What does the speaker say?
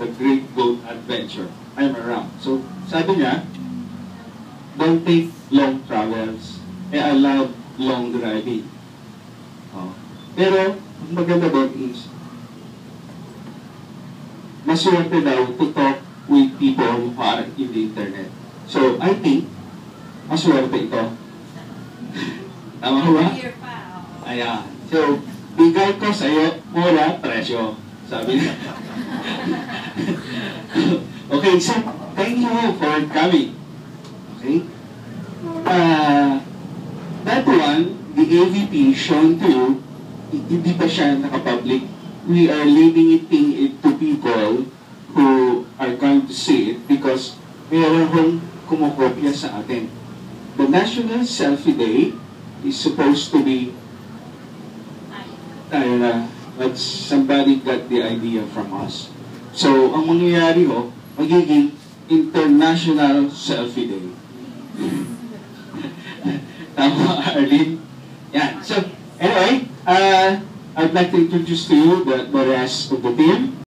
the Great Goat Adventure. I'm around. So, sabi niya, don't take long travels. I love long driving. Oh. Pero, ang maganda doon is, maswerte daw to talk with people who are in the internet. So, I think, maswerte ito. Tama ba? Ayan. So, bigay ko sa'yo, mura, presyo. Sabi niya. Okay, so, thank you for coming. Okay? That one, the AVP shown to you, hindi pa siya nakapublic. We are limiting it to people who are going to see it because mayroon hong kumukopya sa atin. The National Selfie Day is supposed to be but somebody got the idea from us. So, ang mangyayari ho, magiging International Selfie Day. Tama, Arlene? Yeah. So, anyway, I'd like to introduce to you the rest of the team.